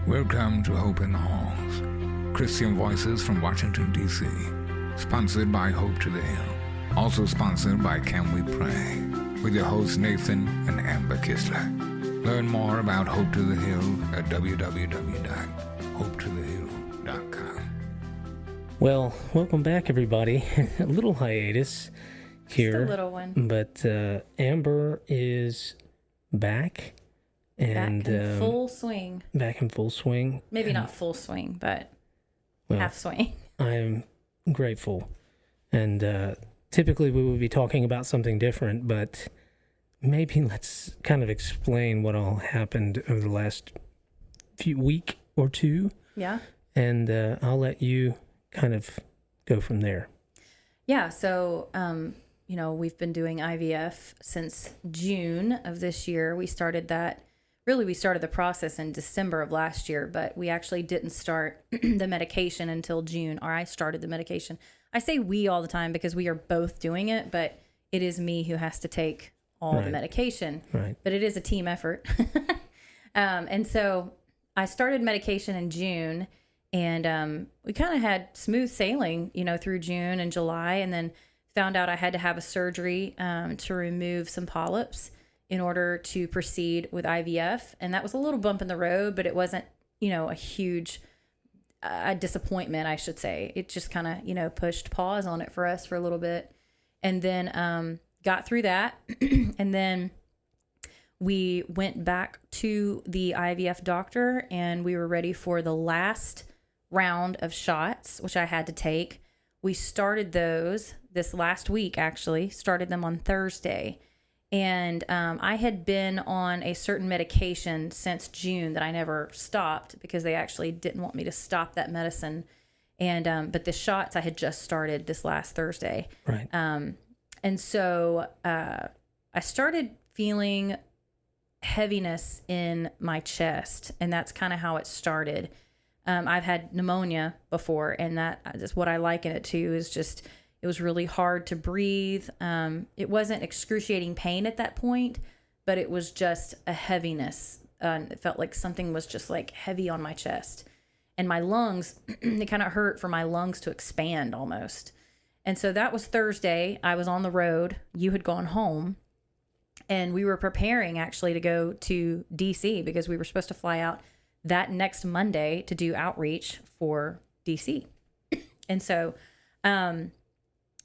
Welcome to Hope in the Halls, Christian Voices from Washington, D.C., sponsored by Hope to the Hill, also sponsored by Can We Pray, with your hosts Nathan and Amber Kistler. Learn more about Hope to the Hill at www.hopetothehill.com. Well, welcome back, everybody. A little hiatus here. Just a little one. But Amber is back. And, back in full swing. Back in full swing. Maybe not full swing, but half swing. I'm grateful. And typically we would be talking about something different, but maybe let's kind of explain what all happened over the last week or two. Yeah. And I'll let you kind of go from there. Yeah. So, we've been doing IVF since June of this year. We started the process in December of last year, but we actually didn't start the medication until June, or I started the medication. I say we all the time because we are both doing it, but it is me who has to take all the medication. Right. But it is a team effort. And so I started medication in June, and we kind of had smooth sailing, through June and July, and then found out I had to have a surgery to remove some polyps in order to proceed with IVF. And that was a little bump in the road, but it wasn't, a huge disappointment, I should say. It just kind of, pushed pause on it for us for a little bit. And then got through that. And then we went back to the IVF doctor, and we were ready for the last round of shots, which I had to take. We started those this last week, actually, started them on Thursday. And I had been on a certain medication since June that I never stopped because they actually didn't want me to stop that medicine. And but the shots I had just started this last Thursday. Right. And so I started feeling heaviness in my chest, and that's kind of how it started. I've had pneumonia before, and that is what I liken it to, is just, it was really hard to breathe. It wasn't excruciating pain at that point, but it was just a heaviness. It felt like something was just like heavy on my chest, and my lungs, it kind of hurt for my lungs to expand almost. And so that was Thursday. I was on the road. You had gone home, and we were preparing actually to go to DC because we were supposed to fly out that next Monday to do outreach for DC. And so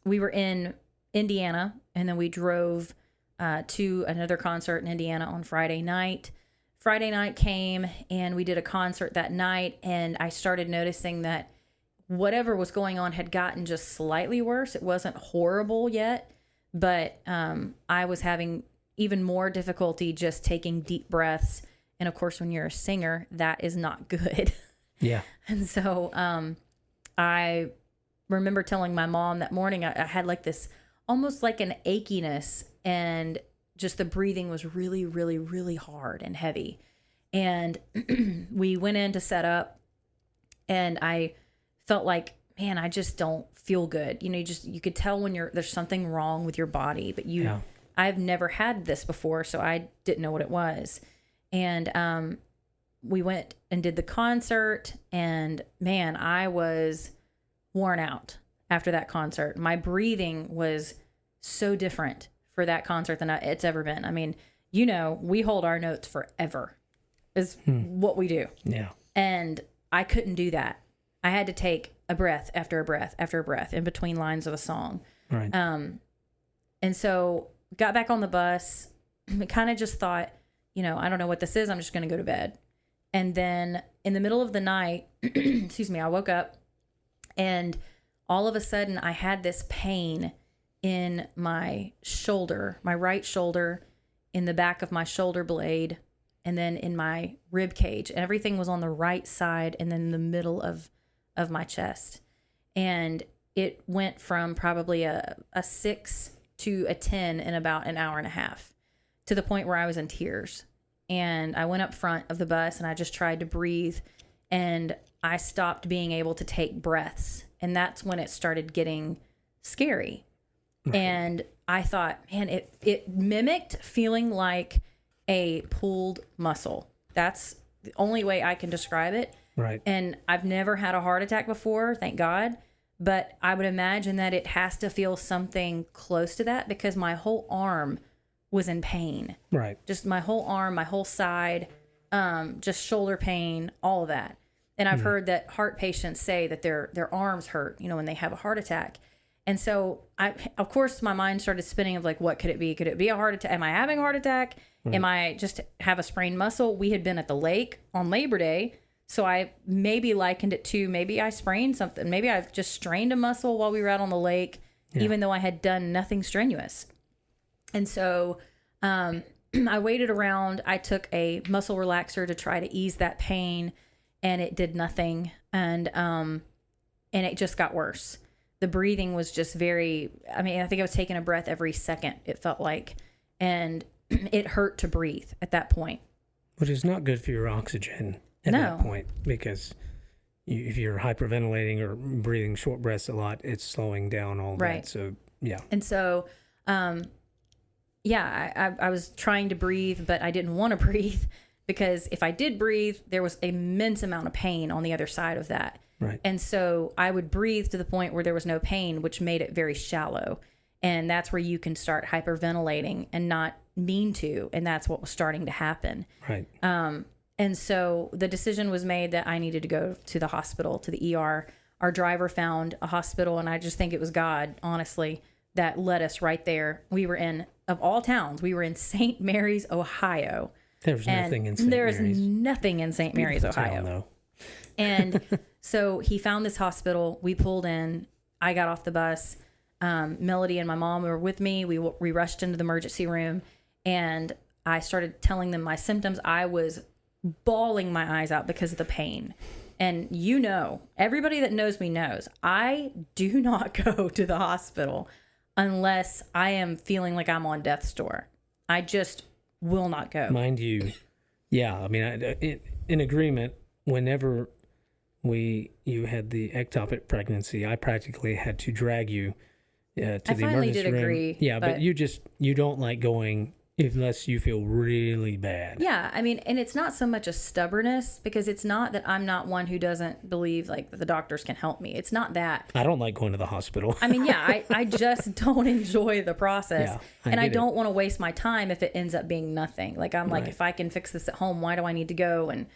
we were in Indiana, and then we drove to another concert in Indiana on Friday night. Friday night came, and we did a concert that night, and I started noticing that whatever was going on had gotten just slightly worse. It wasn't horrible yet, but I was having even more difficulty just taking deep breaths. And of course, when you're a singer, that is not good. Yeah. And so I remember telling my mom that morning, I had like this, almost like an achiness, and just the breathing was really, really, really hard and heavy. And we went in to set up, and I felt like, man, I just don't feel good. You could tell when there's something wrong with your body, but I've never had this before, so I didn't know what it was. And we went and did the concert, and man, I was worn out after that concert. My breathing was so different for that concert than it's ever been. I mean, we hold our notes forever is what we do. Yeah. And I couldn't do that. I had to take a breath after a breath after a breath in between lines of a song. Right. And so got back on the bus, kind of just thought, I don't know what this is. I'm just going to go to bed. And then in the middle of the night, I woke up, and all of a sudden I had this pain in my shoulder, my right shoulder, in the back of my shoulder blade, and then in my rib cage. And everything was on the right side and then in the middle of my chest. And it went from probably a 6 to a 10 in about an hour and a half, to the point where I was in tears. And I went up front of the bus, and I just tried to breathe, and I stopped being able to take breaths. And that's when it started getting scary. Right. And I thought, man, it mimicked feeling like a pulled muscle. That's the only way I can describe it. Right. And I've never had a heart attack before, thank God. But I would imagine that it has to feel something close to that because my whole arm was in pain. Right. Just my whole arm, my whole side, just shoulder pain, all of that. And I've heard that heart patients say that their arms hurt, when they have a heart attack. And so of course, my mind started spinning of like, what could it be? Could it be a heart attack? Am I having a heart attack? Am I just have a sprained muscle? We had been at the lake on Labor Day. So I maybe likened it to maybe I sprained something. Maybe I've just strained a muscle while we were out on the lake, even though I had done nothing strenuous. And so I waited around. I took a muscle relaxer to try to ease that pain, and it did nothing. And it just got worse. The breathing was just I think I was taking a breath every second, it felt like. And it hurt to breathe at that point. Which is not good for your oxygen. At that point, because if you're hyperventilating or breathing short breaths a lot, it's slowing down all that. So, yeah. And so, I was trying to breathe, but I didn't want to breathe because if I did breathe, there was an immense amount of pain on the other side of that. Right. And so I would breathe to the point where there was no pain, which made it very shallow. And that's where you can start hyperventilating and not mean to. And that's what was starting to happen. Right. And so the decision was made that I needed to go to the hospital, to the ER. Our driver found a hospital, and I just think it was God, honestly, that led us right there. We were of all towns, we were in St. Mary's, Ohio. There's nothing in St. Mary's. There is nothing in St. Mary's, Ohio. Town, though. And so he found this hospital. We pulled in. I got off the bus. Melody and my mom were with me. We rushed into the emergency room, and I started telling them my symptoms. I was bawling my eyes out because of the pain. And everybody that knows me knows I do not go to the hospital unless I am feeling like I'm on death's door. I just will not go. Mind you, yeah, in agreement, whenever you had the ectopic pregnancy, I practically had to drag you to the emergency room. I finally did agree. Yeah, but you don't like going unless you feel really bad. Yeah, and it's not so much a stubbornness, because it's not that I'm not one who doesn't believe like that the doctors can help me. It's not that. I don't like going to the hospital. I just don't enjoy the process. I don't want to waste my time if it ends up being nothing. Like I'm like, if I can fix this at home, why do I need to go and,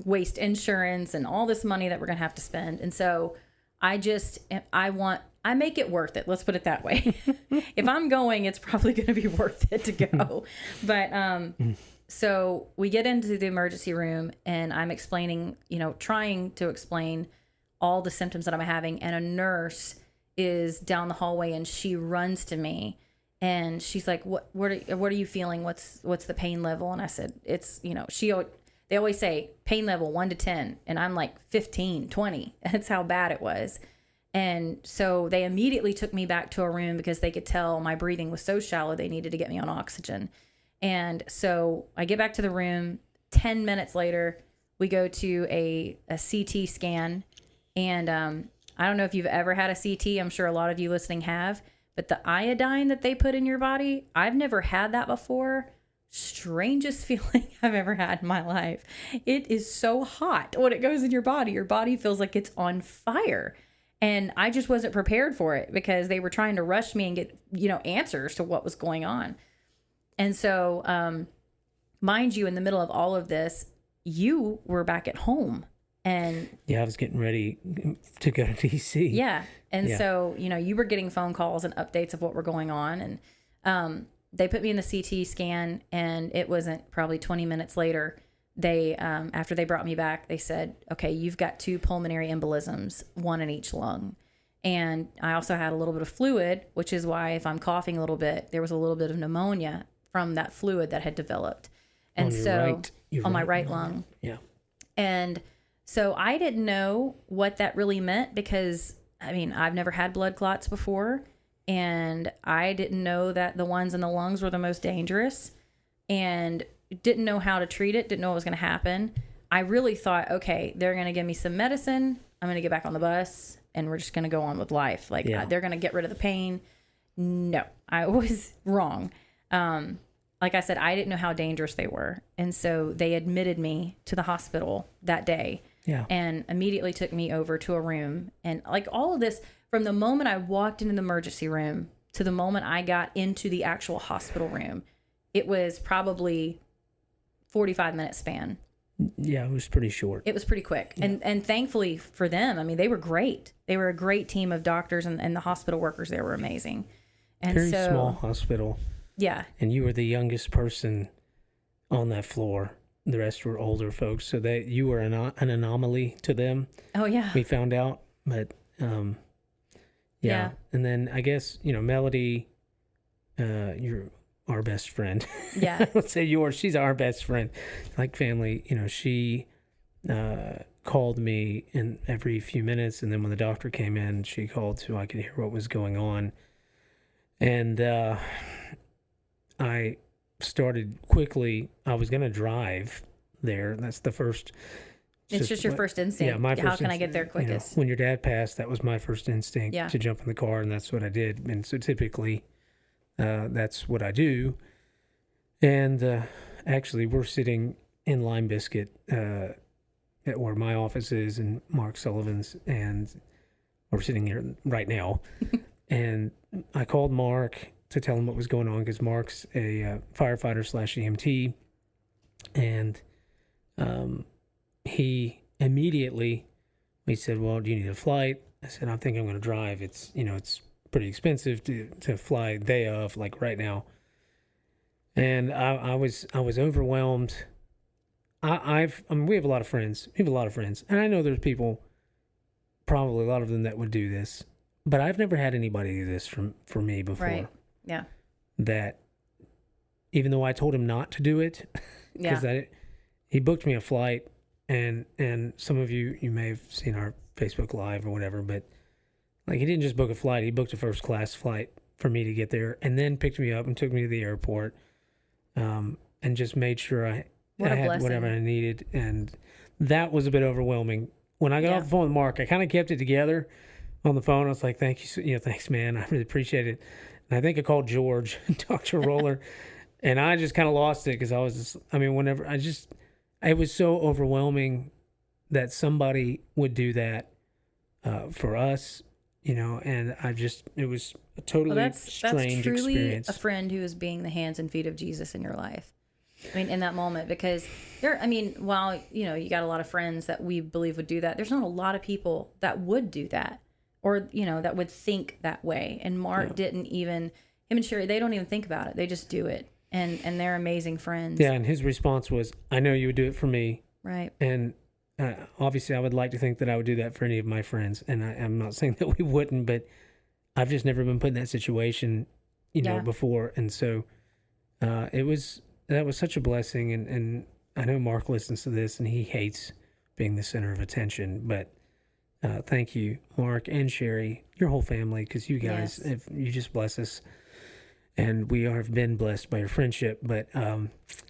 waste insurance and all this money that we're going to have to spend? And so I make it worth it. Let's put it that way. If I'm going, it's probably going to be worth it to go. But so we get into the emergency room, and I'm explaining, trying to explain all the symptoms that I'm having. And a nurse is down the hallway, and she runs to me, and she's like, "What are you feeling? What's the pain level?" And I said, "It's they always say pain level 1 to 10, and I'm like 15, 20. That's how bad it was." And so they immediately took me back to a room because they could tell my breathing was so shallow they needed to get me on oxygen. And so I get back to the room. 10 minutes later, we go to a CT scan. And I don't know if you've ever had a CT. I'm sure a lot of you listening have. But the iodine that they put in your body, I've never had that before. Strangest feeling I've ever had in my life. It is so hot when it goes in your body. Your body feels like it's on fire. And I just wasn't prepared for it because they were trying to rush me and get, answers to what was going on. And so, mind you, in the middle of all of this, you were back at home. And yeah, I was getting ready to go to DC. Yeah. And so, you were getting phone calls and updates of what were going on. And they put me in the CT scan, and it wasn't probably 20 minutes later. They, after they brought me back, they said, "Okay, you've got 2 pulmonary embolisms, 1 in each lung." And I also had a little bit of fluid, which is why if I'm coughing a little bit, there was a little bit of pneumonia from that fluid that had developed. And on my right lung. Yeah. And so I didn't know what that really meant because, I've never had blood clots before. And I didn't know that the ones in the lungs were the most dangerous. And didn't know how to treat it, didn't know what was going to happen. I really thought, okay, they're going to give me some medicine. I'm going to get back on the bus and we're just going to go on with life. They're going to get rid of the pain. No, I was wrong. like I said, I didn't know how dangerous they were. And so they admitted me to the hospital that day. Yeah. And immediately took me over to a room. And like all of this, from the moment I walked into the emergency room to the moment I got into the actual hospital room, it was probably 45-minute span. Yeah, it was pretty short. It was pretty quick. Yeah. And thankfully for them, I mean, they were great. They were a great team of doctors, and the hospital workers there were amazing. And very small hospital. Yeah. And you were the youngest person on that floor. The rest were older folks, so that you were an anomaly to them. Oh yeah, we found out, but yeah. And then I guess Melody, you're our best friend. Yeah, let's say yours. She's our best friend, like family. She called me in every few minutes, and then when the doctor came in, she called so I could hear what was going on, and I started quickly. I was going to drive there. That's the first. It's just your first instinct. Yeah, my first How can I get there quickest? When your dad passed, that was my first instinct to jump in the car, and that's what I did. And so typically, that's what I do. And actually, we're sitting in Lime Biscuit at where my office is and Mark Sullivan's, and we're sitting here right now. And I called Mark to tell him what was going on, because Mark's a firefighter / EMT, and he immediately said, "Well, do you need a flight?" I said, "I think I'm going to drive. It's it's pretty expensive to fly day of, like right now." And I was overwhelmed. We have a lot of friends. We have a lot of friends, and I know there's people, probably a lot of them, that would do this, but I've never had anybody do this for me before. Right. Yeah. That even though I told him not to do it, because he booked me a flight, and some of you may have seen our Facebook Live or whatever, but like, he didn't just book a flight; he booked a first class flight for me to get there, and then picked me up and took me to the airport, and just made sure I had blessing. Whatever I needed, and that was a bit overwhelming. When I got off the phone with Mark, I kind of kept it together on the phone. I was like, "Thank you, thanks, man. I really appreciate it." And I think I called George, Dr. Roller, and I just kind of lost it, because I was just, it was so overwhelming that somebody would do that for us, and it was a totally strange that's truly experience. A friend who is being the hands and feet of Jesus in your life. I mean, in that moment, because while, you got a lot of friends that we believe would do that, there's not a lot of people that would do that, or, that would think that way. And Mark didn't even, him and Sherry, they don't even think about it. They just do it. And they're amazing friends. Yeah. And his response was, "I know you would do it for me." Right. And obviously I would like to think that I would do that for any of my friends. And I'm not saying that we wouldn't, but I've just never been put in that situation, before. And so that was such a blessing. And I know Mark listens to this, and he hates being the center of attention, but thank you, Mark and Sherry, your whole family, because you guys, you just bless us, and we have been blessed by your friendship. But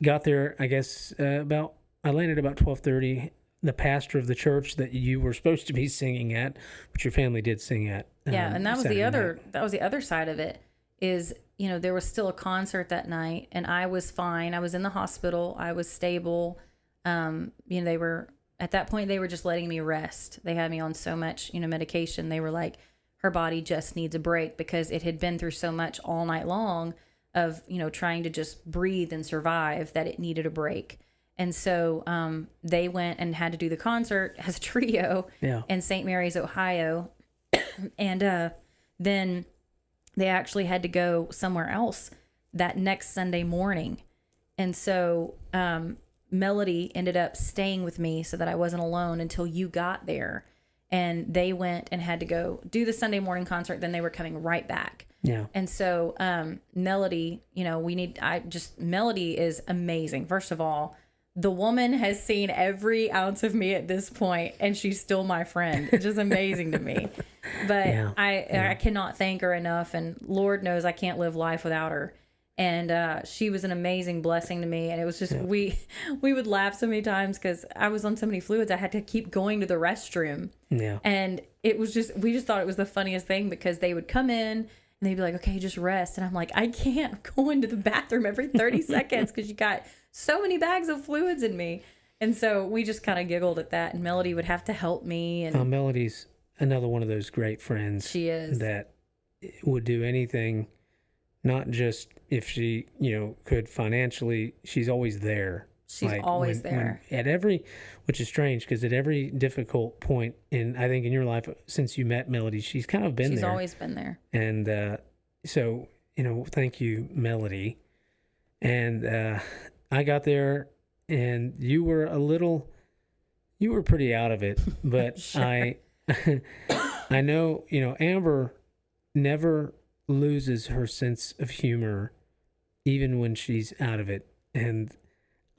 got there, I guess, I landed about 12:30. The pastor of the church that you were supposed to be singing at, but your family did sing at. And that was Saturday night. That was the other side of it. Is there was still a concert that night, and I was fine. I was in the hospital. I was stable. They were. At that point, they were just letting me rest. They had me on so much, medication. They were like, her body just needs a break, because it had been through so much all night long of, trying to just breathe and survive, that it needed a break. And so they went and had to do the concert as a trio in St. Mary's, Ohio. And then they actually had to go somewhere else that next Sunday morning. And so Melody ended up staying with me so that I wasn't alone until you got there. And they went and had to go do the Sunday morning concert. Then they were coming right back. Yeah. And so Melody, Melody is amazing. First of all, the woman has seen every ounce of me at this point, and she's still my friend. It's just amazing to me. But I cannot thank her enough. And Lord knows I can't live life without her. And she was an amazing blessing to me. And it was just, we would laugh so many times, because I was on so many fluids. I had to keep going to the restroom. Yeah. And it was just, we just thought it was the funniest thing, because they would come in And they'd be like, okay, just rest. And I'm like, I can't go into the bathroom every 30 seconds because you got so many bags of fluids in me. And so we just kind of giggled at that. And Melody would have to help me. And Melody's another one of those great friends. She is. That would do anything, not just if she, could financially. She's always there. She's always there. Which is strange because at every difficult point I think in your life since you met Melody, she's kind of been there. She's always been there. And so, thank you, Melody. And I got there and you were pretty out of it, but sure. I know, Amber never loses her sense of humor even when she's out of it. And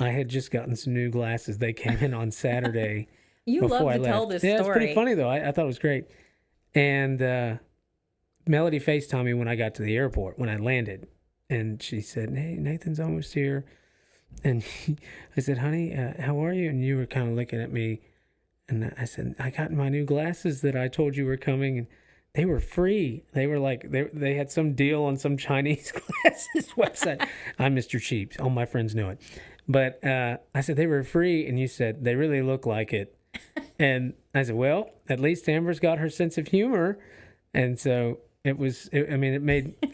I had just gotten some new glasses. They came in on Saturday. You love to tell this story. Yeah, it's pretty funny, though. I thought it was great. And Melody FaceTimed me when I got to the airport, when I landed. And she said, hey, Nathan's almost here. And I said, honey, how are you? And you were kind of looking at me. And I said, I got my new glasses that I told you were coming. And they were free. They were like, they had some deal on some Chinese glasses website. I'm Mr. Cheap. All my friends know it. But I said, they were free. And you said, they really look like it. And I said, well, at least Amber's got her sense of humor. And so it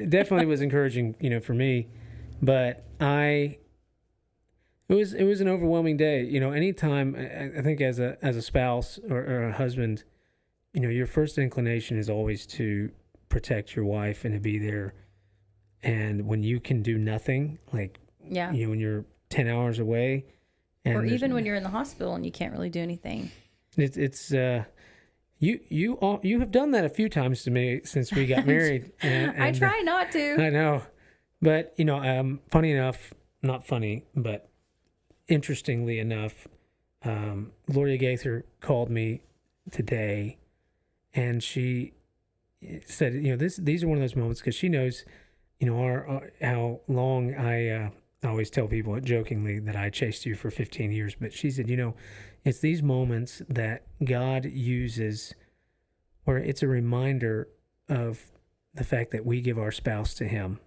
definitely was encouraging, for me. But it was an overwhelming day. Anytime, I think as a spouse or a husband, your first inclination is always to protect your wife and to be there. And when you can do nothing, like, when you're 10 hours away. Or even when you're in the hospital and you can't really do anything. It's you have done that a few times to me since we got married. And I try not to. I know. But, funny enough, not funny, but interestingly enough, Gloria Gaither called me today. And she said, these are one of those moments because she knows, how long I always tell people jokingly that I chased you for 15 years. But she said, it's these moments that God uses where it's a reminder of the fact that we give our spouse to him.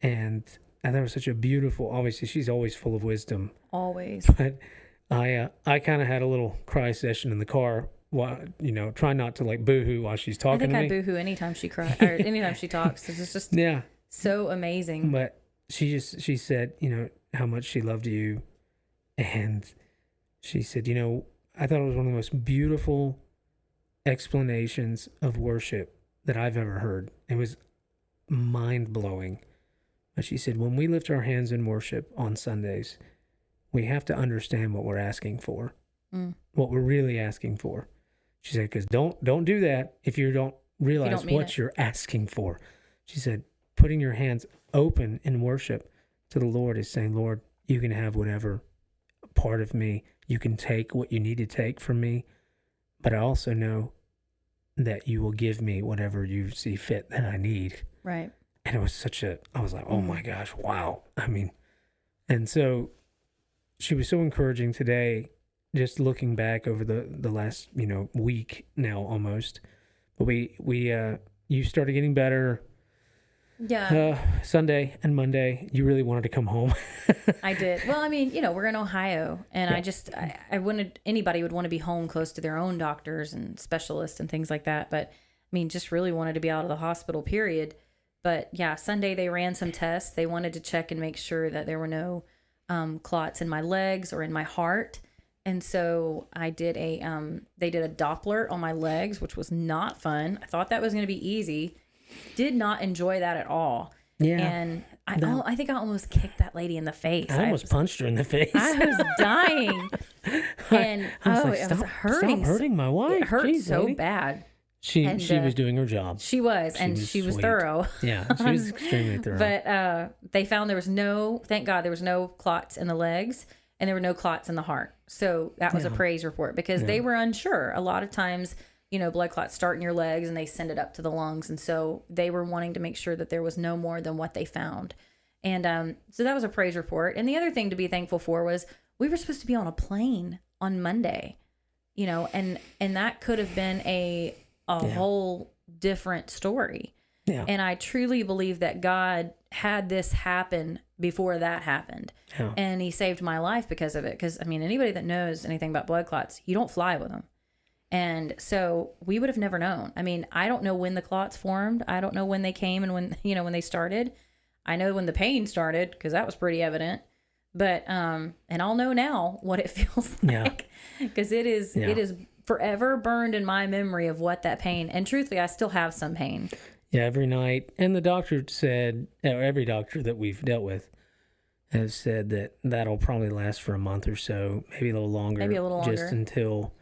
And I thought it was such a beautiful, obviously she's always full of wisdom. Always. But I kind of had a little cry session in the car. Well, try not to like boohoo while she's talking to me. I think I boohoo anytime she cries or anytime she talks. It's just so amazing. But she said, how much she loved you. And she said, I thought it was one of the most beautiful explanations of worship that I've ever heard. It was mind-blowing. But she said, when we lift our hands in worship on Sundays, we have to understand what we're asking for, what we're really asking for. She said, because don't do that if you don't realize what you're asking for. She said, putting your hands open in worship to the Lord is saying, Lord, you can have whatever part of me. You can take what you need to take from me. But I also know that you will give me whatever you see fit that I need. Right. And it was I was like, oh my gosh, wow. And so she was so encouraging today, just looking back over the last, week now almost. But you started getting better. Yeah. Sunday and Monday, you really wanted to come home. I did. Well, we're in Ohio, and I wanted, anybody would want to be home close to their own doctors and specialists and things like that. But just really wanted to be out of the hospital, period. But yeah, Sunday they ran some tests. They wanted to check and make sure that there were no clots in my legs or in my heart. And so I did they did a Doppler on my legs, which was not fun. I thought that was going to be easy. Did not enjoy that at all. Yeah. And I think I almost kicked that lady in the face. I almost punched her in the face. I was dying. And it was hurting. Stop hurting my wife. It hurt so bad. She was doing her job. She was thorough. Yeah, she was extremely thorough. But they found thank God, there was no clots in the legs and there were no clots in the heart. So that was a praise report because they were unsure. A lot of times, blood clots start in your legs and they send it up to the lungs. And so they were wanting to make sure that there was no more than what they found. And so that was a praise report. And the other thing to be thankful for was we were supposed to be on a plane on Monday, and that could have been a whole different story. Yeah. And I truly believe that God had this happen before that happened. Yeah. And he saved my life because of it. Because, I mean, anybody that knows anything about blood clots, you don't fly with them. And so we would have never known. I mean, I don't know when the clots formed. I don't know when they came and when, when they started. I know when the pain started because that was pretty evident. But, and I'll know now what it feels like because it is forever burned in my memory of what that pain. And truthfully, I still have some pain. Yeah, every night. And the doctor said, or every doctor that we've dealt with has said that that'll probably last for a month or so, maybe a little longer. Just until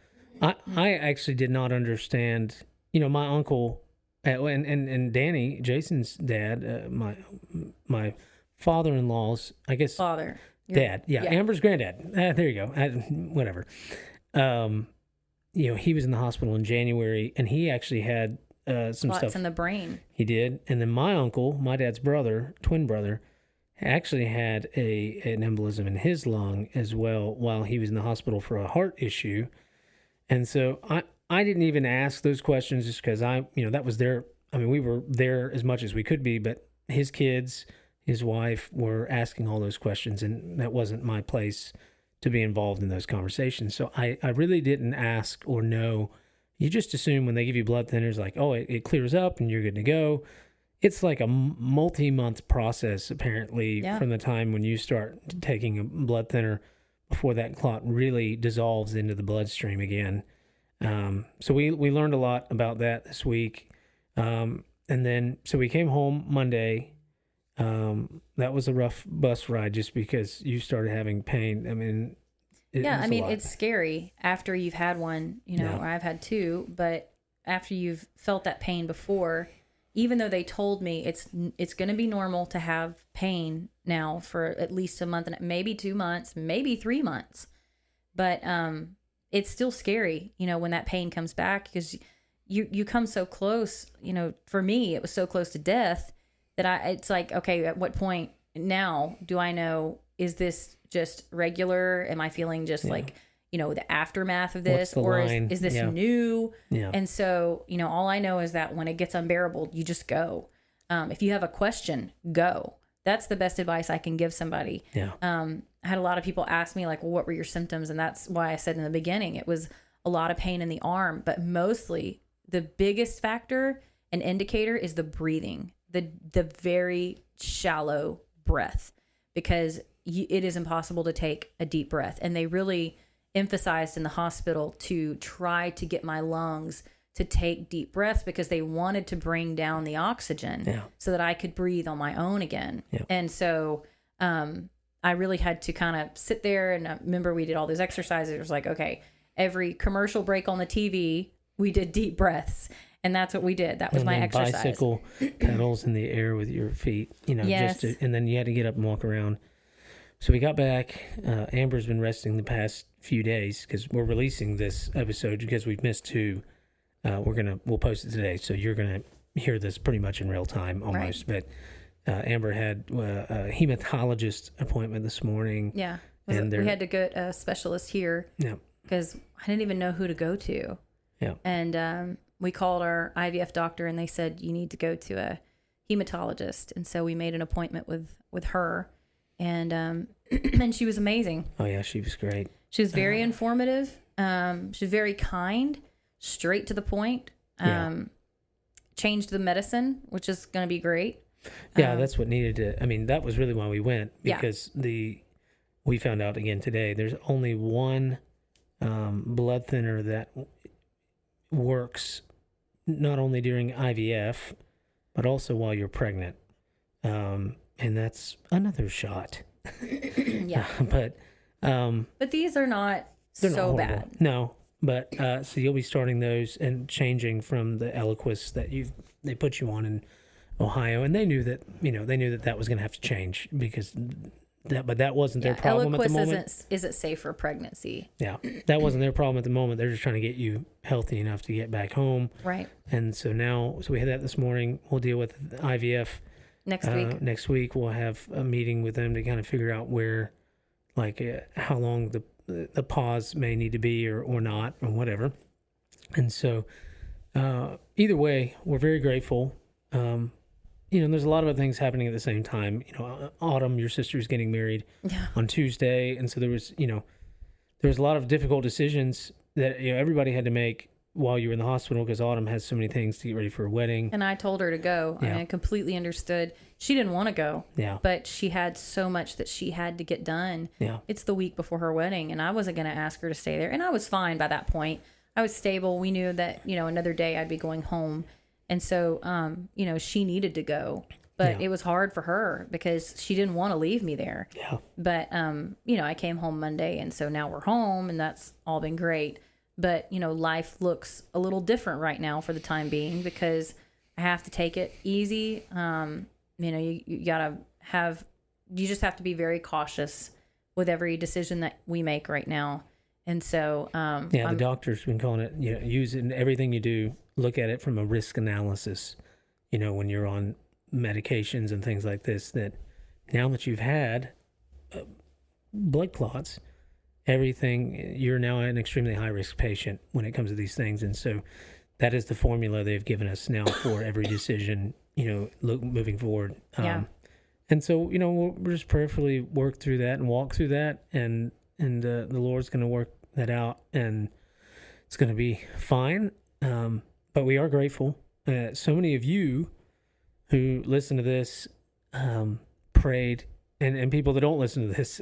I actually did not understand, my uncle and Danny, Jason's dad, my father-in-law's, I guess. Father. Dad. Yeah. Amber's granddad. There you go. Whatever. He was in the hospital in January and he actually had some clots stuff in the brain. He did. And then my uncle, my dad's brother, twin brother, actually had an embolism in his lung as well while he was in the hospital for a heart issue. And so I didn't even ask those questions just because that was we were there as much as we could be, but his kids, his wife were asking all those questions and that wasn't my place to be involved in those conversations. So I really didn't ask or know. You just assume when they give you blood thinners, like, oh, it clears up and you're good to go. It's like a multi-month process, apparently, from the time when you start taking a blood thinner before that clot really dissolves into the bloodstream again. So we learned a lot about that this week. And then, so we came home Monday. That was a rough bus ride just because you started having pain. I mean, it's scary after you've had one, or I've had two, but after you've felt that pain before, even though they told me it's going to be normal to have pain now for at least a month and maybe 2 months, maybe 3 months, but it's still scary, when that pain comes back because you come so close. For me, it was so close to death that it's like, okay, at what point now do I know, is this just regular? Am I feeling just like, the aftermath of this? Or is this new? Yeah. And so, all I know is that when it gets unbearable, you just go. If you have a question, go. That's the best advice I can give somebody. Yeah. I had a lot of people ask me like, well, what were your symptoms? And that's why I said in the beginning, it was a lot of pain in the arm, but mostly the biggest factor and indicator is the breathing, the very shallow breath, because it is impossible to take a deep breath. And they really emphasized in the hospital to try to get my lungs to take deep breaths because they wanted to bring down the oxygen so that I could breathe on my own again. Yeah. And so I really had to kind of sit there, and I remember we did all those exercises. It was like, okay, every commercial break on the TV, we did deep breaths. And that's what we did. That was my exercise. Bicycle pedals in the air with your feet, yes. And then you had to get up and walk around. So we got back. Amber's been resting the past few days because we're releasing this episode because we've missed two. We'll post it today, so you're gonna hear this pretty much in real time almost. Right. But Amber had a hematologist appointment this morning. Yeah, we had to get a specialist here. Yeah, because I didn't even know who to go to. Yeah, and we called our IVF doctor, and they said you need to go to a hematologist, and so we made an appointment with her. And and she was amazing. Oh yeah, she was great. She was very informative. She was very kind, straight to the point. Changed the medicine, which is going to be great. Yeah, that's what needed to. I mean, that was really why we went, because we found out again today. There's only one blood thinner that works not only during IVF, but also while you're pregnant. And that's another shot. Yeah. But these are not so bad. No. But so you'll be starting those and changing from the Eliquis that they put you on in Ohio, and they knew that that was going to have to change because that wasn't their problem at the moment. Isn't safe for pregnancy. Yeah, that wasn't their problem at the moment. They're just trying to get you healthy enough to get back home. Right. And so we had that this morning. We'll deal with IVF. Next week we'll have a meeting with them to kind of figure out where, how long the pause may need to be or not or whatever. And so either way, we're very grateful. there's a lot of other things happening at the same time. Autumn, your sister's getting married on Tuesday. And so there was a lot of difficult decisions that, everybody had to make while you were in the hospital, because Autumn has so many things to get ready for her wedding. And I told her to go. Yeah. I completely understood. She didn't want to go. Yeah. But she had so much that she had to get done. Yeah. It's the week before her wedding, and I wasn't going to ask her to stay there. And I was fine by that point. I was stable. We knew that, another day I'd be going home. And so, she needed to go. But it was hard for her because she didn't want to leave me there. Yeah. But, I came home Monday, and so now we're home, and that's all been great. But, life looks a little different right now for the time being, because I have to take it easy. You just have to be very cautious with every decision that we make right now. And so, the doctor's been calling it, use it in everything you do. Look at it from a risk analysis, when you're on medications and things like this, that now that you've had blood clots, everything, you're now an extremely high risk patient when it comes to these things. And so that is the formula they've given us now for every decision, moving forward. And so, we'll just prayerfully work through that and walk through that. And the Lord's going to work that out, and it's going to be fine. But we are grateful. So many of you who listen to this prayed, and people that don't listen to this,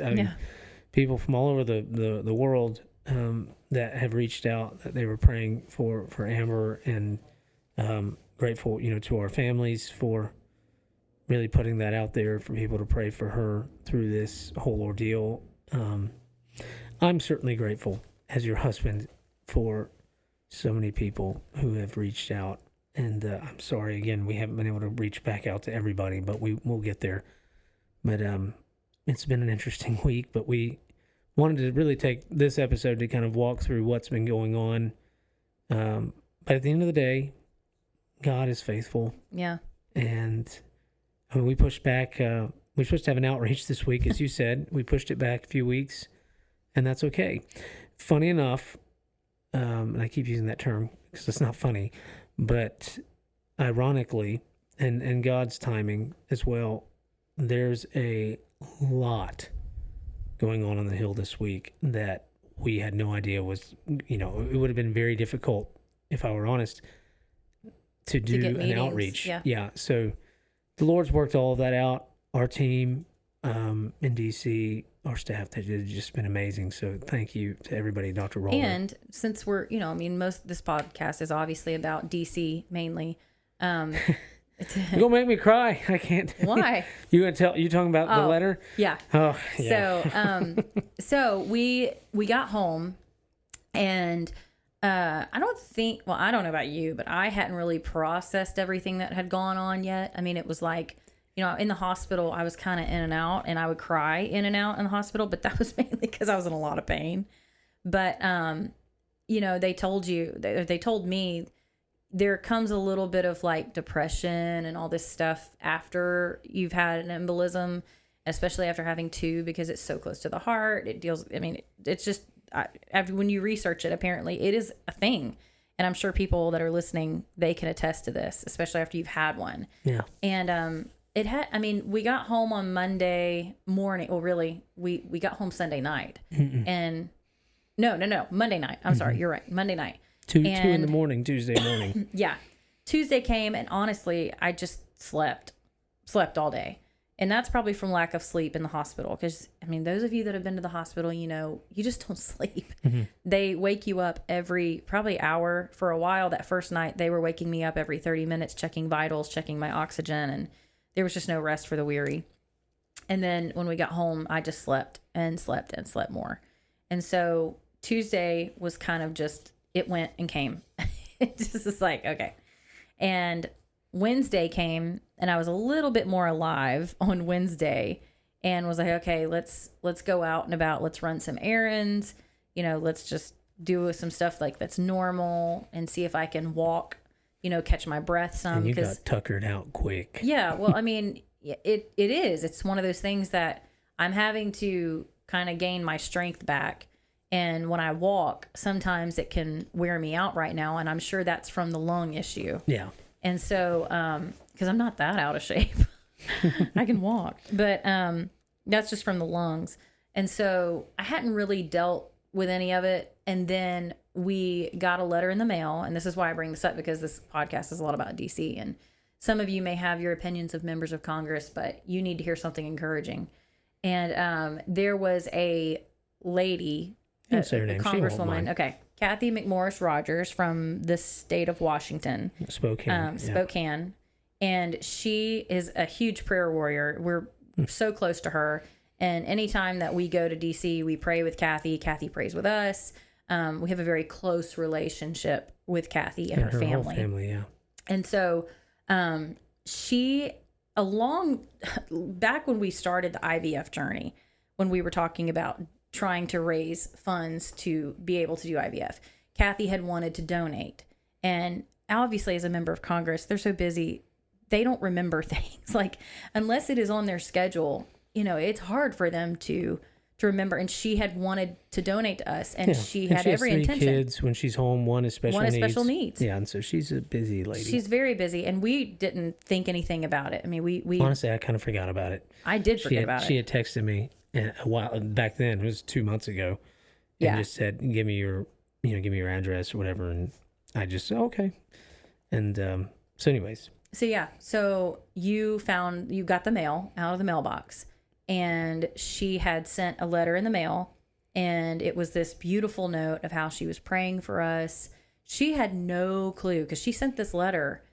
people from all over the world that have reached out, that they were praying for Amber, and grateful, to our families for really putting that out there for people to pray for her through this whole ordeal. I'm certainly grateful as your husband for so many people who have reached out. And I'm sorry, again, we haven't been able to reach back out to everybody, but we'll get there. But it's been an interesting week, but we wanted to really take this episode to kind of walk through what's been going on. But at the end of the day, God is faithful. Yeah. And we pushed back. We're supposed to have an outreach this week, as you said. We pushed it back a few weeks, and that's okay. Funny enough, and I keep using that term because it's not funny, but ironically, and God's timing as well, there's a lot going on the Hill this week that we had no idea was, it would have been very difficult, if I were honest, to do an outreach. Yeah. So the Lord's worked all of that out. Our team in DC, our staff, they've just been amazing. So thank you to everybody, Dr. Roller. And since we're, most of this podcast is obviously about DC mainly. You're gonna make me cry. I can't. Why? You talking about the letter? Yeah. Oh, yeah. So we got home, and I don't know about you, but I hadn't really processed everything that had gone on yet. I mean, it was like, in the hospital, I was kind of in and out, and I would cry in and out in the hospital, but that was mainly because I was in a lot of pain. But, they told me there comes a little bit of like depression and all this stuff after you've had an embolism, especially after having two, because it's so close to the heart. It's just, when you research it, apparently it is a thing. And I'm sure people that are listening, they can attest to this, especially after you've had one. Yeah. And, we got home on Monday morning. Well, really, we got home Sunday night. Mm-mm. And no, Monday night. I'm sorry. You're right. Monday night. 2 in the morning, Tuesday morning. Yeah. Tuesday came, and honestly, I just slept all day. And that's probably from lack of sleep in the hospital. Because, those of you that have been to the hospital, you just don't sleep. Mm-hmm. They wake you up every probably hour. For a while, that first night, they were waking me up every 30 minutes, checking vitals, checking my oxygen. And there was just no rest for the weary. And then when we got home, I just slept and slept and slept more. And so Tuesday was kind of just, it went and came. It just was like, okay. And Wednesday came, and I was a little bit more alive on Wednesday, and was like, okay, let's go out and about. Let's run some errands. Let's just do some stuff like that's normal, and see if I can walk, catch my breath some. And you got tuckered out quick. Yeah. Well, it is. It's one of those things that I'm having to kind of gain my strength back. And when I walk, sometimes it can wear me out right now. And I'm sure that's from the lung issue. Yeah. And so, because I'm not that out of shape, I can walk, but that's just from the lungs. And so I hadn't really dealt with any of it. And then we got a letter in the mail. And this is why I bring this up, because this podcast is a lot about DC. And some of you may have your opinions of members of Congress, but you need to hear something encouraging. And there was a lady, a congresswoman, okay, Kathy McMorris Rogers from the state of Washington. Spokane. And she is a huge prayer warrior. We're so close to her. And anytime that we go to DC, we pray with Kathy. Kathy prays with us. We have a very close relationship with Kathy and her family. Whole family, yeah. And so she, back when we started the IVF journey, when we were talking about trying to raise funds to be able to do IVF, Kathy had wanted to donate. And obviously, as a member of Congress, they're so busy, they don't remember things. Like, unless it is on their schedule, it's hard for them to remember. And she had wanted to donate to us, and she had every intention. She has 3 kids. When she's home, one is special needs. Yeah, and so she's a busy lady. She's very busy, and we didn't think anything about it. I mean, we honestly, I kind of forgot about it. I did forget about it. She had texted me a while back then. It was 2 months ago, and just said, "Give me your address or whatever." And I just said, "Okay." And so, anyways. So you got the mail out of the mailbox, and she had sent a letter in the mail, and it was this beautiful note of how she was praying for us. She had no clue, because she sent this letter,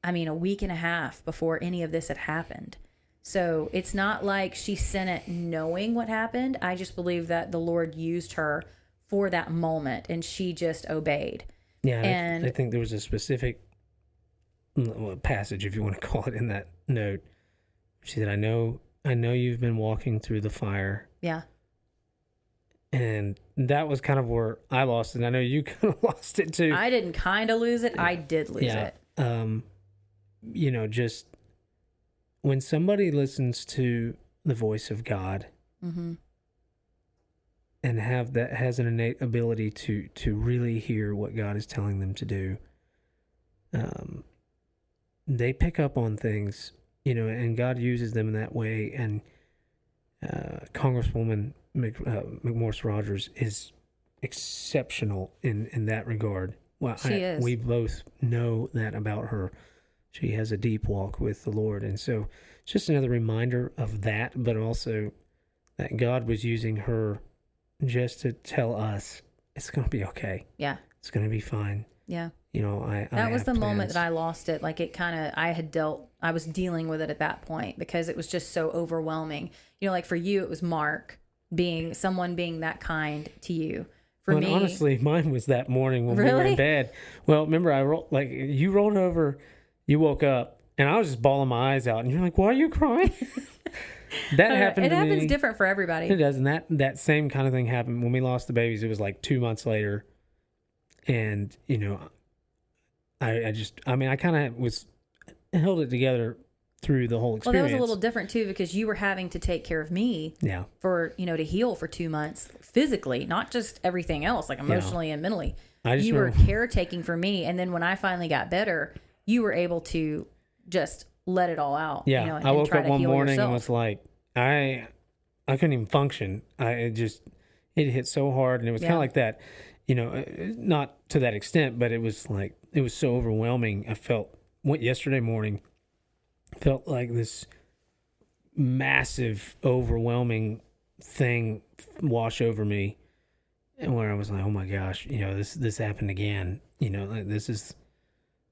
a week and a half before any of this had happened. So it's not like she sent it knowing what happened. I just believe that the Lord used her for that moment, and she just obeyed. Yeah, and I think there was a specific passage, if you want to call it, in that note. She said, I know you've been walking through the fire. Yeah. And that was kind of where I lost it. I know you kind of lost it too. I didn't kind of lose it. I did lose it. Just when somebody listens to the voice of God, mm-hmm. and has an innate ability to really hear what God is telling them to do, they pick up on things, and God uses them in that way. And Congresswoman McMorris Rogers is exceptional in that regard. Well, she is. We both know that about her. She has a deep walk with the Lord. And so it's just another reminder of that, but also that God was using her just to tell us it's going to be okay. Yeah. It's going to be fine. Yeah. That was the moment that I lost it. Like, I was dealing with it at that point, because it was just so overwhelming. Like for you, it was Mark being that kind to you. For me, honestly, mine was that morning when really? we were in bed. Well, remember, you rolled over, you woke up, and I was just bawling my eyes out, and you're like, "Why are you crying?" That happened to me. It happens different for everybody. It does, and that same kind of thing happened when we lost the babies. It was like 2 months later, and I kind of held it together through the whole experience. Well, that was a little different too, because you were having to take care of me. Yeah. For to heal for 2 months physically, not just everything else, like emotionally and mentally. You were caretaking for me, and then when I finally got better, you were able to just let it all out. Yeah. I woke up one morning and was like, I couldn't even function. It hit so hard, and it was kind of like that. Not to that extent, but it was so overwhelming. Yesterday morning, felt like this massive, overwhelming thing wash over me, and where I was like, oh my gosh, this happened again. This is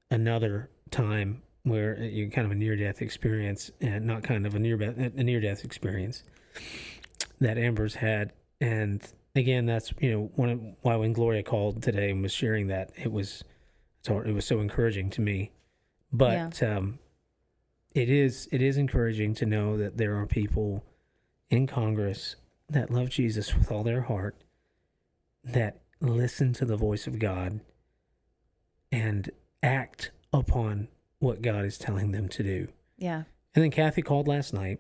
another time where you kind of a near-death experience, and not kind of a near-death experience that Amber's had. And again, that's why when Gloria called today and was sharing that, it was so encouraging to me. But it is encouraging to know that there are people in Congress that love Jesus with all their heart, that listen to the voice of God and act upon what God is telling them to do. Yeah. And then Kathy called last night,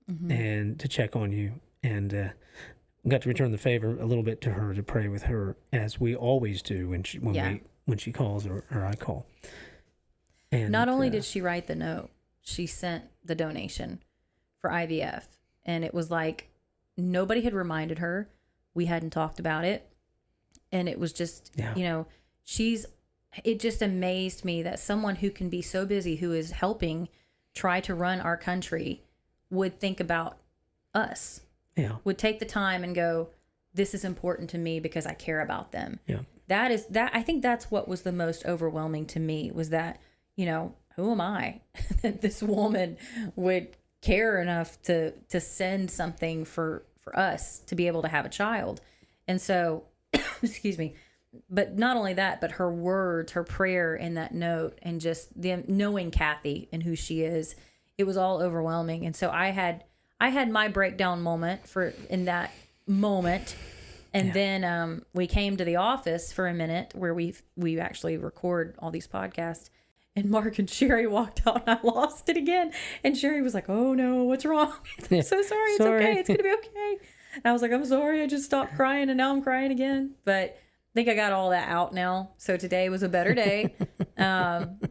mm-hmm. and to check on you, and got to return the favor a little bit to her, to pray with her, as we always do when she calls or I call. And not only did she write the note, she sent the donation for IVF. And it was like nobody had reminded her. We hadn't talked about it. And it was just, it just amazed me that someone who can be so busy, who is helping try to run our country, would think about us. Yeah. Would take the time and go, this is important to me because I care about them. Yeah. I think that's what was the most overwhelming to me, was that, who am I that this woman would care enough to send something for us to be able to have a child. And so, excuse me, but not only that, but her words, her prayer in that note, and just knowing Kathy and who she is, it was all overwhelming. And so I had my breakdown moment in that moment. And then we came to the office for a minute where we actually record all these podcasts. And Mark and Sherry walked out, and I lost it again. And Sherry was like, "Oh no, what's wrong?" I'm so sorry. It's okay. It's gonna be okay. And I was like, "I'm sorry. I just stopped crying, and now I'm crying again." But I think I got all that out now. So today was a better day.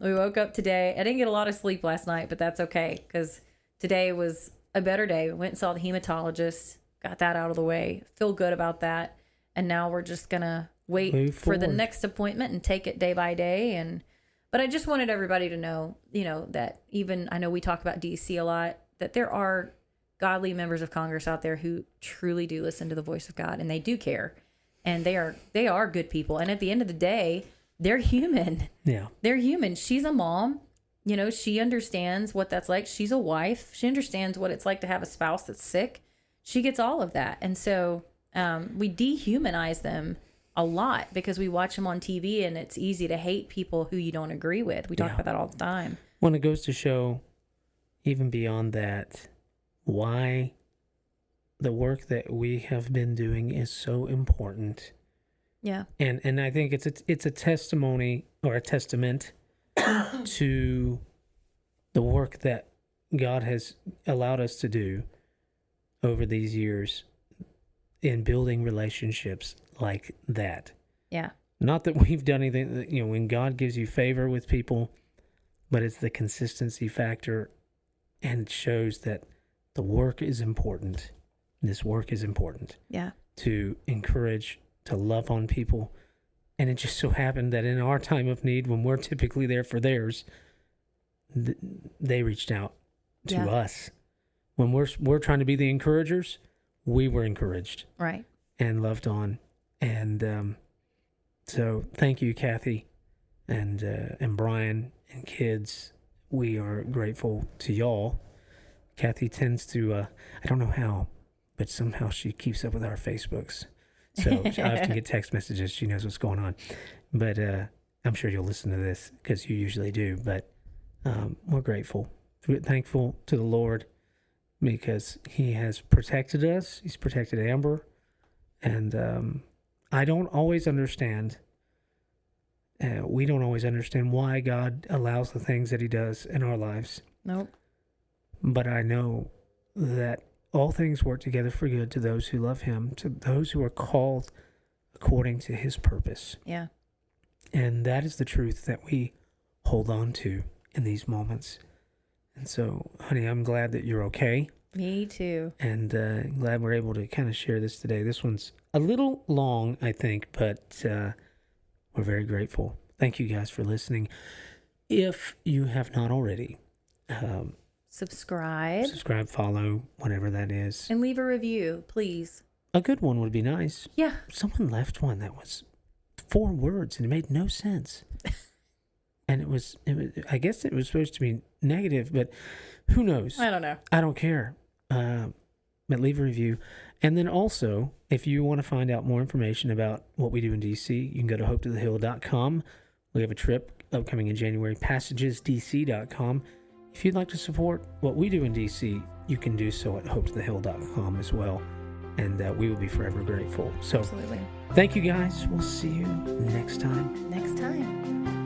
We woke up today. I didn't get a lot of sleep last night, but that's okay because today was a better day. We went and saw the hematologist, got that out of the way. Feel good about that. And now we're just gonna wait for the next appointment and take it day by day. But I just wanted everybody to know, that even, I know we talk about DC a lot, that there are godly members of Congress out there who truly do listen to the voice of God, and they do care, and they are good people. And at the end of the day, they're human. Yeah. They're human. She's a mom. She understands what that's like. She's a wife. She understands what it's like to have a spouse that's sick. She gets all of that. And so we dehumanize them a lot because we watch them on TV, and it's easy to hate people who you don't agree with. We talk about that all the time. When it goes to show, even beyond that, why the work that we have been doing is so important. Yeah. And I think it's a testimony or a testament to the work that God has allowed us to do over these years in building relationships like that. Yeah. Not that we've done anything, when God gives you favor with people, but it's the consistency factor, and it shows that the work is important. This work is important. Yeah. To encourage, to love on people. And it just so happened that in our time of need, when we're typically there for theirs, they reached out to us. When we're trying to be the encouragers, we were encouraged. Right. And loved on. And so thank you, Kathy and Brian and kids. We are grateful to y'all. Kathy tends to, I don't know how, but somehow she keeps up with our Facebooks. So I often get text messages. She knows what's going on. But I'm sure you'll listen to this because you usually do. But we're grateful. We're thankful to the Lord because he has protected us. He's protected Amber. And I don't always understand. We don't always understand why God allows the things that he does in our lives. Nope. But I know that all things work together for good to those who love him, to those who are called according to his purpose. Yeah. And that is the truth that we hold on to in these moments. And so, honey, I'm glad that you're okay. Me too. And glad we're able to kind of share this today. This one's a little long, I think, but we're very grateful. Thank you guys for listening. If you have not already, subscribe, follow, whatever that is. And leave a review, please. A good one would be nice. Yeah. Someone left one that was 4 words and it made no sense. And it was, I guess it was supposed to be negative, but who knows? I don't know. I don't care. But leave a review. And then also, if you want to find out more information about what we do in DC, you can go to hopetothehill.com. We have a trip upcoming in January, passagesdc.com. If you'd like to support what we do in DC, you can do so at hopetothehill.com as well. And we will be forever grateful. So, absolutely. Thank you guys. We'll see you next time. Next time.